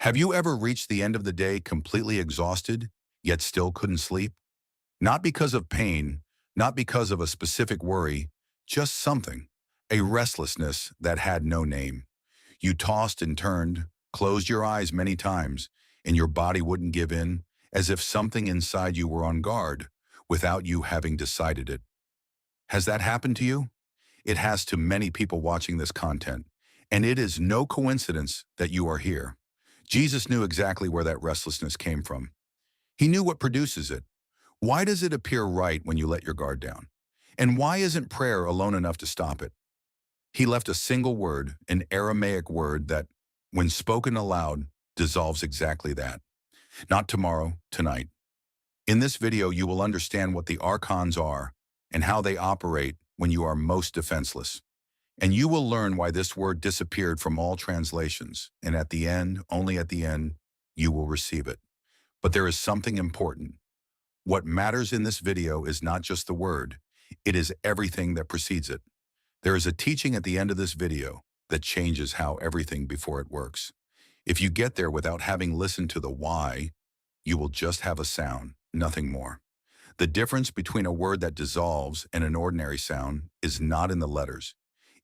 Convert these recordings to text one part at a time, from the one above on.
Have you ever reached the end of the day completely exhausted, yet still couldn't sleep? Not because of pain, not because of a specific worry, just something, a restlessness that had no name. You tossed and turned, closed your eyes many times, and your body wouldn't give in, as if something inside you were on guard, without you having decided it. Has that happened to you? It has to many people watching this content, and it is no coincidence that you are here. Jesus knew exactly where that restlessness came from. He knew what produces it. Why does it appear right when you let your guard down? And why isn't prayer alone enough to stop it? He left a single word, an Aramaic word that, when spoken aloud, dissolves exactly that. Not tomorrow, tonight. In this video, you will understand what the Archons are and how they operate when you are most defenseless. And you will learn why this word disappeared from all translations, and at the end, only at the end, you will receive it. But there is something important. What matters in this video is not just the word, it is everything that precedes it. There is a teaching at the end of this video that changes how everything before it works. If you get there without having listened to the why, you will just have a sound, nothing more. The difference between a word that dissolves and an ordinary sound is not in the letters.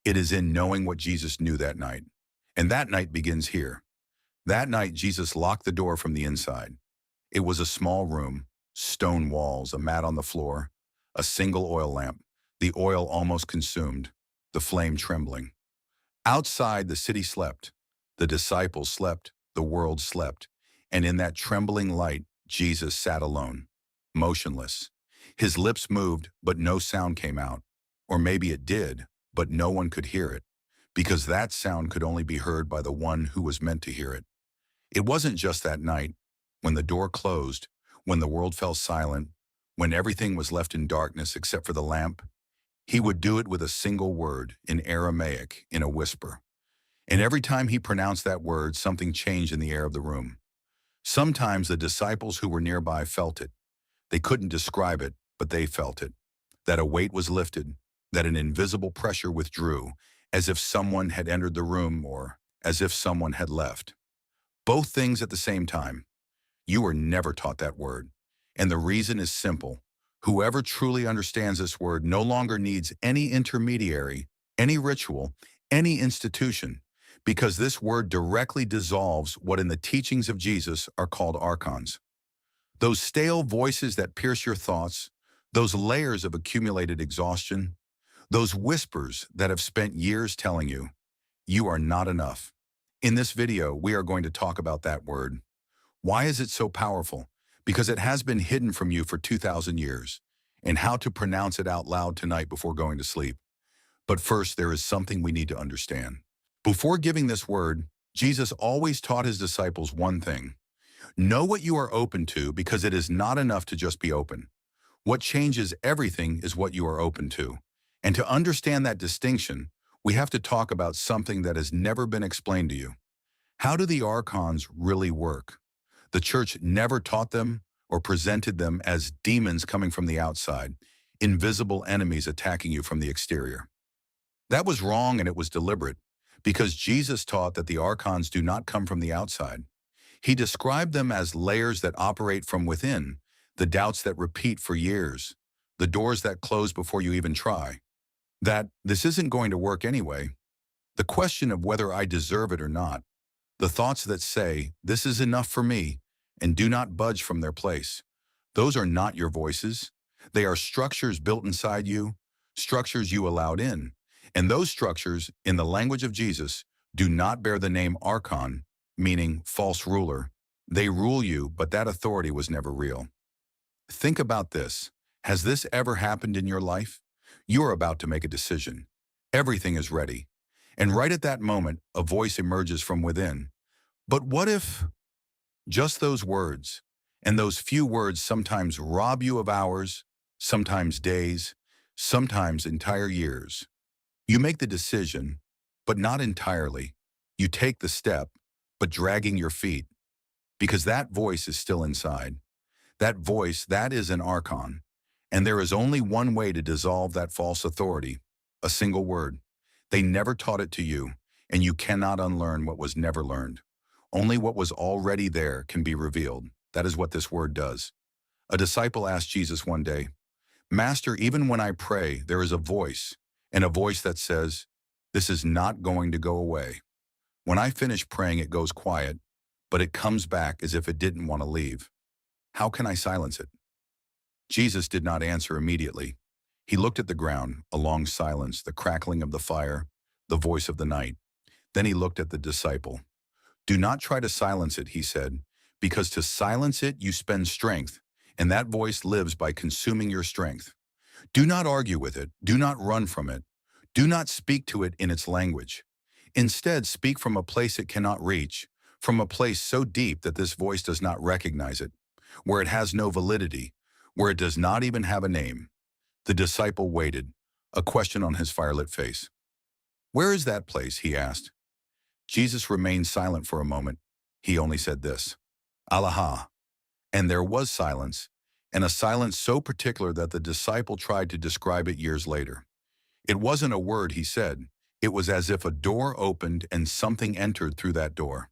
It is in knowing what Jesus knew that night. And that night begins here. That night, Jesus locked the door from the inside. It was a small room, stone walls, a mat on the floor, a single oil lamp, the oil almost consumed, the flame trembling. Outside, the city slept. The disciples slept. The world slept. And in that trembling light, Jesus sat alone, motionless. His lips moved, but no sound came out. Or maybe it did, but no one could hear it, because that sound could only be heard by the one who was meant to hear it. It wasn't just that night, when the door closed, when the world fell silent, when everything was left in darkness except for the lamp. He would do it with a single word, in Aramaic, in a whisper. And every time he pronounced that word, something changed in the air of the room. Sometimes the disciples who were nearby felt it. They couldn't describe it, but they felt it. That a weight was lifted, that an invisible pressure withdrew, as if someone had entered the room or as if someone had left. Both things at the same time. You were never taught that word. And the reason is simple. Whoever truly understands this word no longer needs any intermediary, any ritual, any institution, because this word directly dissolves what in the teachings of Jesus are called archons. Those stale voices that pierce your thoughts, those layers of accumulated exhaustion, those whispers that have spent years telling you, you are not enough. In this video, we are going to talk about that word. Why is it so powerful? Because it has been hidden from you for 2,000 years, and how to pronounce it out loud tonight before going to sleep. But first, there is something we need to understand. Before giving this word, Jesus always taught his disciples one thing. Know what you are open to, because it is not enough to just be open. What changes everything is what you are open to. And to understand that distinction, we have to talk about something that has never been explained to you. How do the archons really work? The church never taught them or presented them as demons coming from the outside, invisible enemies attacking you from the exterior. That was wrong, and it was deliberate, because Jesus taught that the archons do not come from the outside. He described them as layers that operate from within, the doubts that repeat for years, the doors that close before you even try. That this isn't going to work anyway. The question of whether I deserve it or not. The thoughts that say, this is enough for me, and do not budge from their place. Those are not your voices. They are structures built inside you, structures you allowed in. And those structures, in the language of Jesus, do not bear the name Archon, meaning false ruler. They rule you, but that authority was never real. Think about this. Has this ever happened in your life? You are about to make a decision. Everything is ready. And right at that moment, a voice emerges from within. But what if just those words, and those few words sometimes rob you of hours, sometimes days, sometimes entire years? You make the decision, but not entirely. You take the step, but dragging your feet, because that voice is still inside. That voice, that is an archon. And there is only one way to dissolve that false authority, a single word. They never taught it to you, and you cannot unlearn what was never learned. Only what was already there can be revealed. That is what this word does. A disciple asked Jesus one day, "Master, even when I pray, there is a voice, and a voice that says, 'This is not going to go away.' When I finish praying, it goes quiet, but it comes back as if it didn't want to leave. How can I silence it?" Jesus did not answer immediately. He looked at the ground, a long silence, the crackling of the fire, the voice of the night. Then he looked at the disciple. "Do not try to silence it," he said, "because to silence it you spend strength, and that voice lives by consuming your strength. Do not argue with it. Do not run from it. Do not speak to it in its language. Instead, speak from a place it cannot reach, from a place so deep that this voice does not recognize it, where it has no validity, where it does not even have a name." The disciple waited, a question on his firelit face. "Where is that place?" he asked. Jesus remained silent for a moment. He only said this, "Allah." And there was silence, and a silence so particular that the disciple tried to describe it years later. It wasn't a word he said. It was as if a door opened and something entered through that door.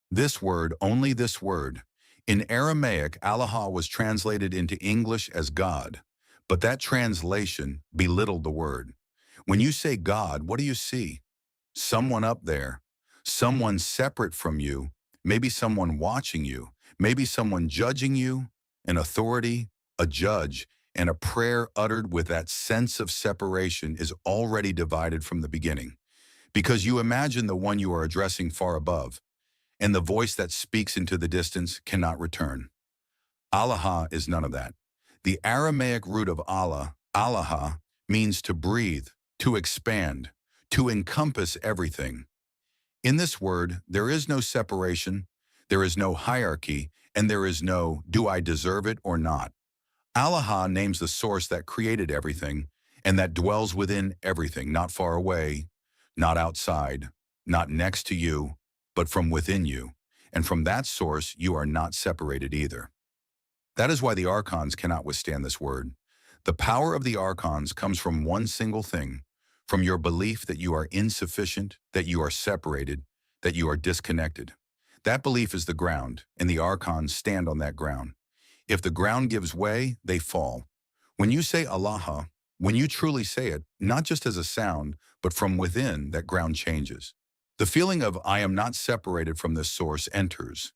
This word, only this word. In Aramaic, Allah was translated into English as God, but that translation belittled the word. When you say God, what do you see? Someone up there, someone separate from you, maybe someone watching you, maybe someone judging you, an authority, a judge, and a prayer uttered with that sense of separation is already divided from the beginning, because you imagine the one you are addressing far above, and the voice that speaks into the distance cannot return. Allah is none of that. The Aramaic root of Allah, means to breathe, to expand, to encompass everything. In this word, there is no separation, there is no hierarchy, and there is no, do I deserve it or not? Allah names the source that created everything and that dwells within everything, not far away, not outside, not next to you, but from within you. And from that source, you are not separated either. That is why the Archons cannot withstand this word. The power of the Archons comes from one single thing, from your belief that you are insufficient, that you are separated, that you are disconnected. That belief is the ground, and the Archons stand on that ground. If the ground gives way, they fall. When you say Allah, when you truly say it, not just as a sound, but from within, that ground changes. The feeling of I am not separated from this source enters.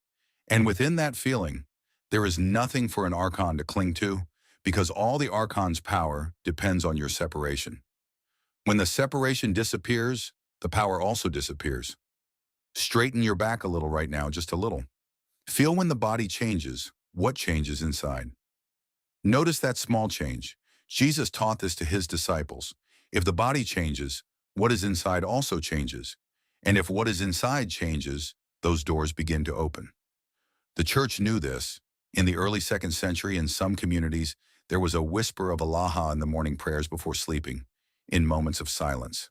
And within that feeling, there is nothing for an Archon to cling to, because all the Archon's power depends on your separation. When the separation disappears, the power also disappears. Straighten your back a little right now, just a little. Feel when the body changes, what changes inside. Notice that small change. Jesus taught this to his disciples. If the body changes, what is inside also changes. And if what is inside changes, those doors begin to open. The church knew this. In the early 2nd century, in some communities, there was a whisper of Allah in the morning prayers before sleeping, in moments of silence.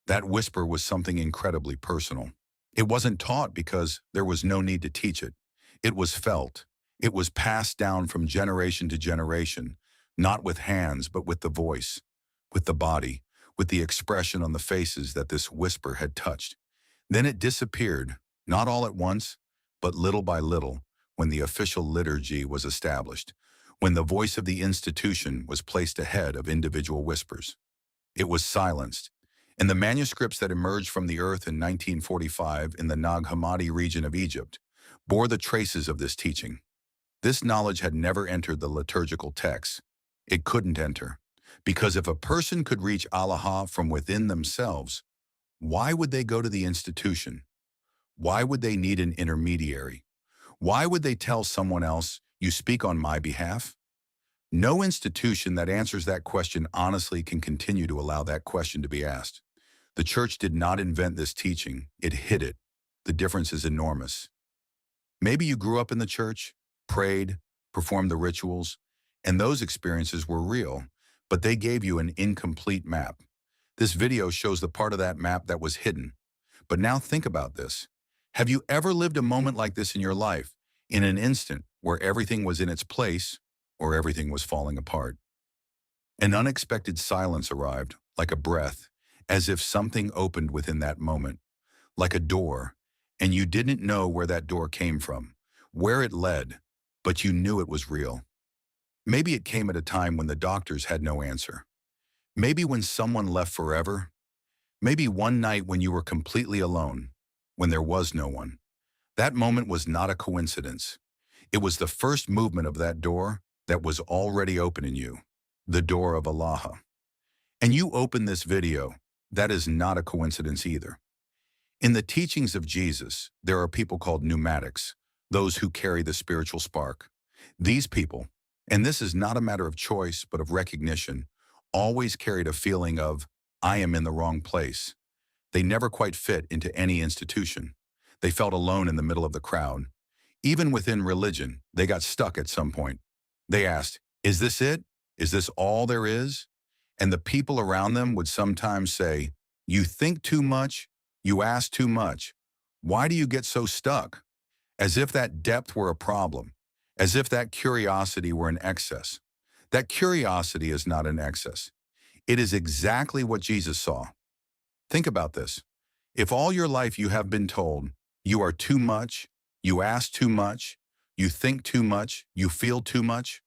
That whisper was something incredibly personal. It wasn't taught because there was no need to teach it. It was felt. It was passed down from generation to generation, not with hands, but with the voice, with the body, with the expression on the faces that this whisper had touched. Then it disappeared, not all at once, but little by little, when the official liturgy was established, when the voice of the institution was placed ahead of individual whispers. It was silenced, and the manuscripts that emerged from the earth in 1945 in the Nag Hammadi region of Egypt bore the traces of this teaching. This knowledge had never entered the liturgical texts. It couldn't enter, because if a person could reach Allah from within themselves, why would they go to the institution? Why would they need an intermediary? Why would they tell someone else, you speak on my behalf? No institution that answers that question honestly can continue to allow that question to be asked. The church did not invent this teaching, it hid it. The difference is enormous. Maybe you grew up in the church, prayed, performed the rituals, and those experiences were real, but they gave you an incomplete map. This video shows the part of that map that was hidden. But now think about this. Have you ever lived a moment like this in your life, in an instant where everything was in its place or everything was falling apart? An unexpected silence arrived, like a breath, as if something opened within that moment, like a door, and you didn't know where that door came from, where it led, but you knew it was real. Maybe it came at a time when the doctors had no answer. Maybe when someone left forever. Maybe one night when you were completely alone, when there was no one. That moment was not a coincidence. It was the first movement of that door that was already open in you, the door of Allah. And you open this video, that is not a coincidence either. In the teachings of Jesus, there are people called pneumatics, those who carry the spiritual spark. These people, and this is not a matter of choice but of recognition, always carried a feeling of, I am in the wrong place. They never quite fit into any institution. They felt alone in the middle of the crowd. Even within religion, they got stuck at some point. They asked, is this it? Is this all there is? And the people around them would sometimes say, you think too much, you ask too much. Why do you get so stuck? As if that depth were a problem, as if that curiosity were an excess. That curiosity is not an excess. It is exactly what Jesus saw. Think about this. If all your life you have been told, you are too much, you ask too much, you think too much, you feel too much,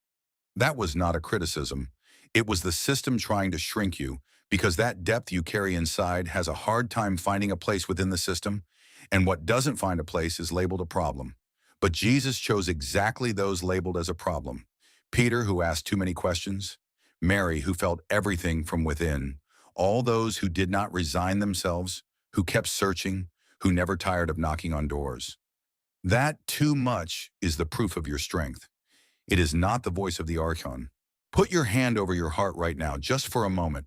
that was not a criticism. It was the system trying to shrink you because that depth you carry inside has a hard time finding a place within the system, and what doesn't find a place is labeled a problem. But Jesus chose exactly those labeled as a problem. Peter, who asked too many questions, Mary, who felt everything from within, all those who did not resign themselves, who kept searching, who never tired of knocking on doors. That too much is the proof of your strength. It is not the voice of the Archon. Put your hand over your heart right now, just for a moment.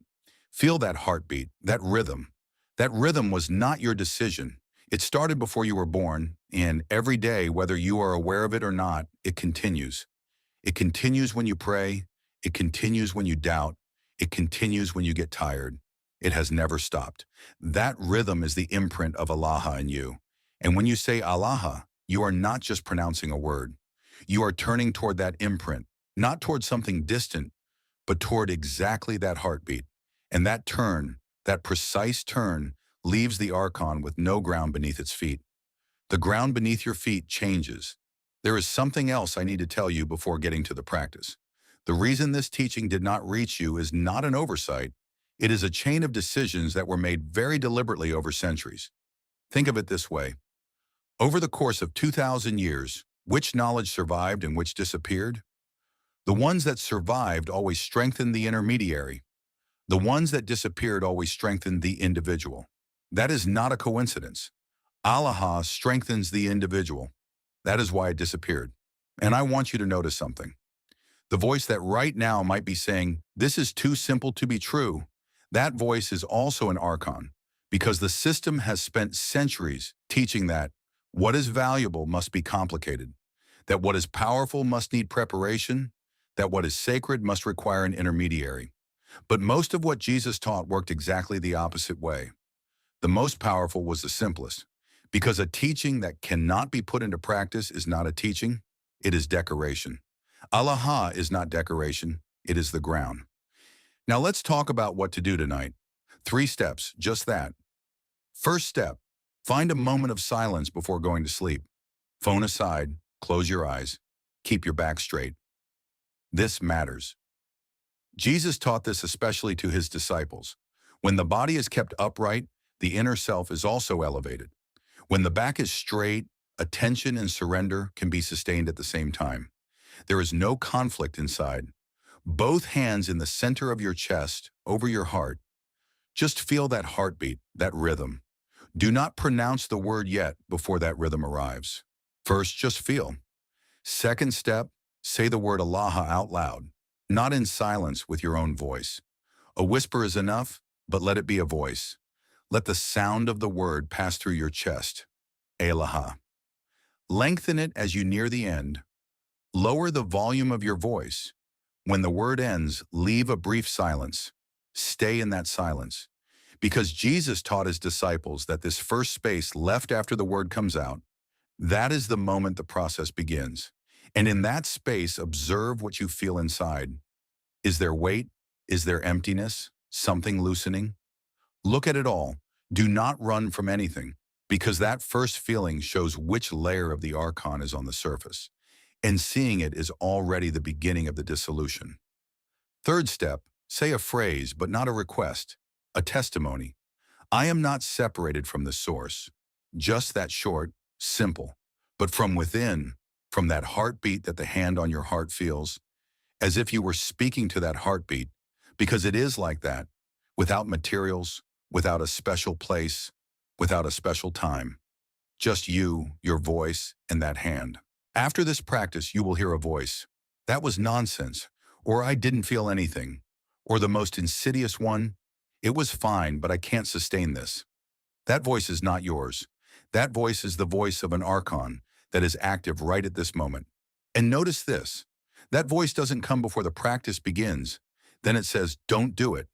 Feel that heartbeat, that rhythm. That rhythm was not your decision. It started before you were born, and every day, whether you are aware of it or not, it continues. It continues when you pray. It continues when you doubt. It continues when you get tired. It has never stopped. That rhythm is the imprint of Allah in you. And when you say Allah, you are not just pronouncing a word. You are turning toward that imprint, not toward something distant, but toward exactly that heartbeat. And that turn, that precise turn, leaves the Archon with no ground beneath its feet. The ground beneath your feet changes. There is something else I need to tell you before getting to the practice. The reason this teaching did not reach you is not an oversight. It is a chain of decisions that were made very deliberately over centuries. Think of it this way. Over the course of 2,000 years, which knowledge survived and which disappeared? The ones that survived always strengthened the intermediary. The ones that disappeared always strengthened the individual. That is not a coincidence. Allah strengthens the individual. That is why it disappeared. And I want you to notice something. The voice that right now might be saying, this is too simple to be true, that voice is also an Archon, because the system has spent centuries teaching that what is valuable must be complicated, that what is powerful must need preparation, that what is sacred must require an intermediary. But most of what Jesus taught worked exactly the opposite way. The most powerful was the simplest, because a teaching that cannot be put into practice is not a teaching, it is decoration. Allah is not decoration, it is the ground. Now let's talk about what to do tonight. 3 steps, just that. First step, find a moment of silence before going to sleep. Phone aside, close your eyes, keep your back straight. This matters. Jesus taught this especially to his disciples. When the body is kept upright, the inner self is also elevated. When the back is straight, attention and surrender can be sustained at the same time. There is no conflict inside. Both hands in the center of your chest, over your heart. Just feel that heartbeat, that rhythm. Do not pronounce the word yet before that rhythm arrives. First, just feel. Second step, say the word Allah out loud, not in silence with your own voice. A whisper is enough, but let it be a voice. Let the sound of the word pass through your chest. Allah. Lengthen it as you near the end. Lower the volume of your voice. When the word ends, leave a brief silence. Stay in that silence. Because Jesus taught his disciples that this first space left after the word comes out, that is the moment the process begins. And in that space, observe what you feel inside. Is there weight? Is there emptiness? Something loosening? Look at it all. Do not run from anything. because that first feeling shows which layer of the Archon is on the surface, and seeing it is already the beginning of the dissolution. Third step, say a phrase but not a request, a testimony. I am not separated from the source. Just that short, simple, but from within, from that heartbeat that the hand on your heart feels, as if you were speaking to that heartbeat, because it is like that, without materials, without a special place, without a special time. Just you, your voice, and that hand. After this practice, you will hear a voice. That was nonsense, or I didn't feel anything, or the most insidious one, it was fine, but I can't sustain this. That voice is not yours. That voice is the voice of an Archon that is active right at this moment. And notice this, that voice doesn't come before the practice begins. Then it says, don't do it.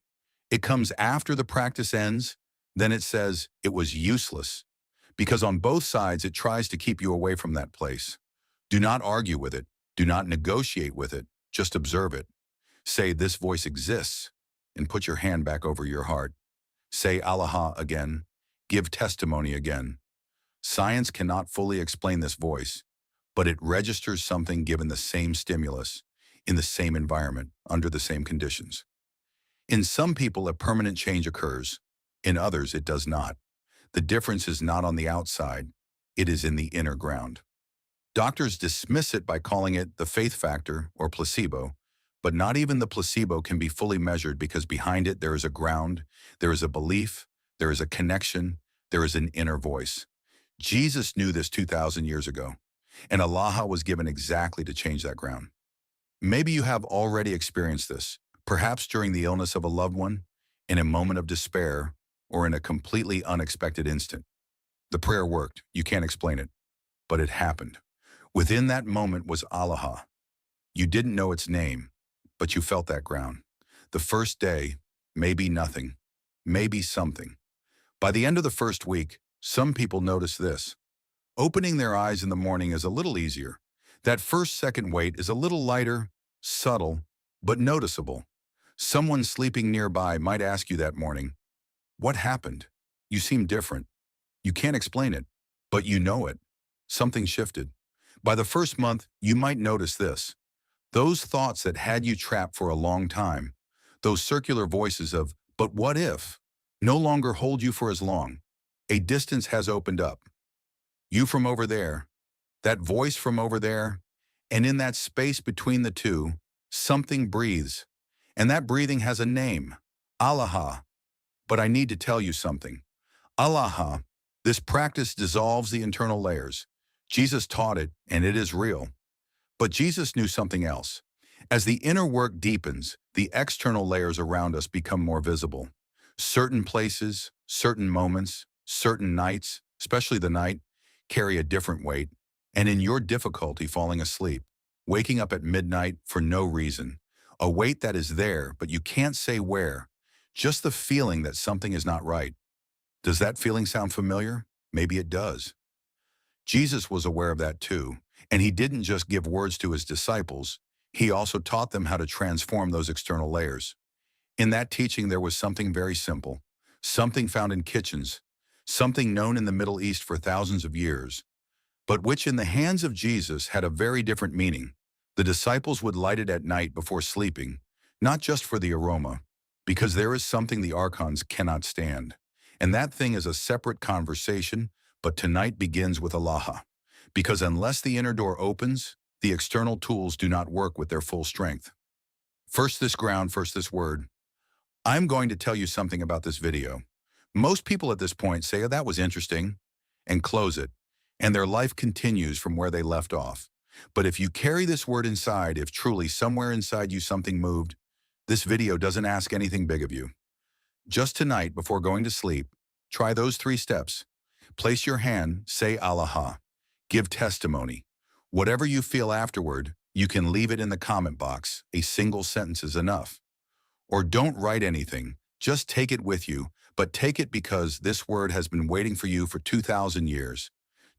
It comes after the practice ends. Then it says, it was useless. Because on both sides, it tries to keep you away from that place. Do not argue with it. Do not negotiate with it. Just observe it. Say, this voice exists, and put your hand back over your heart. Say Allah again. Give testimony again. Science cannot fully explain this voice, but it registers something given the same stimulus, in the same environment, under the same conditions. In some people, a permanent change occurs. In others, it does not. The difference is not on the outside. It is in the inner ground. Doctors dismiss it by calling it the faith factor or placebo, but not even the placebo can be fully measured because behind it there is a ground, there is a belief, there is a connection, there is an inner voice. Jesus knew this 2,000 years ago, and Allah was given exactly to change that ground. Maybe you have already experienced this, perhaps during the illness of a loved one, in a moment of despair, or in a completely unexpected instant. The prayer worked, you can't explain it, but it happened. Within that moment was Allah. You didn't know its name, but you felt that ground. The first day, maybe nothing, maybe something. By the end of the first week, some people notice this. Opening their eyes in the morning is a little easier. That first second wait is a little lighter, subtle, but noticeable. Someone sleeping nearby might ask you that morning, what happened? You seem different. You can't explain it, but you know it. Something shifted. By the first month, you might notice this. Those thoughts that had you trapped for a long time, those circular voices of, but what if, no longer hold you for as long. A distance has opened up. You from over there, that voice from over there, and in that space between the two, something breathes. And that breathing has a name, Allah. But I need to tell you something. Allah, this practice dissolves the internal layers. Jesus taught it, and it is real. But Jesus knew something else. As the inner work deepens, the external layers around us become more visible. Certain places, certain moments, certain nights, especially the night, carry a different weight. And in your difficulty falling asleep, waking up at midnight for no reason, a weight that is there, but you can't say where, just the feeling that something is not right. Does that feeling sound familiar? Maybe it does. Jesus was aware of that too, and he didn't just give words to his disciples, he also taught them how to transform those external layers. In that teaching there was something very simple, something found in kitchens, something known in the Middle East for thousands of years, but which in the hands of Jesus had a very different meaning. The disciples would light it at night before sleeping, not just for the aroma, because there is something the Archons cannot stand. And that thing is a separate conversation, but tonight begins with Allah. Because unless the inner door opens, the external tools do not work with their full strength. First this ground, first this word. I'm going to tell you something about this video. Most people at this point say, oh, that was interesting, and close it, and their life continues from where they left off. But if you carry this word inside, if truly somewhere inside you something moved, this video doesn't ask anything big of you. Just tonight, before going to sleep, try those 3 steps. Place your hand, say Allah. Give testimony. Whatever you feel afterward, you can leave it in the comment box. A single sentence is enough. Or don't write anything, just take it with you, but take it because this word has been waiting for you for 2,000 years.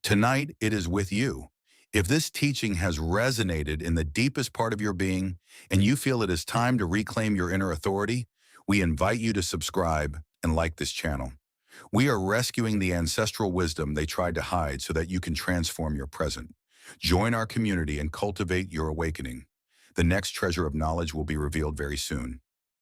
Tonight, it is with you. If this teaching has resonated in the deepest part of your being and you feel it is time to reclaim your inner authority, we invite you to subscribe and like this channel. We are rescuing the ancestral wisdom they tried to hide so that you can transform your present. Join our community and cultivate your awakening. The next treasure of knowledge will be revealed very soon.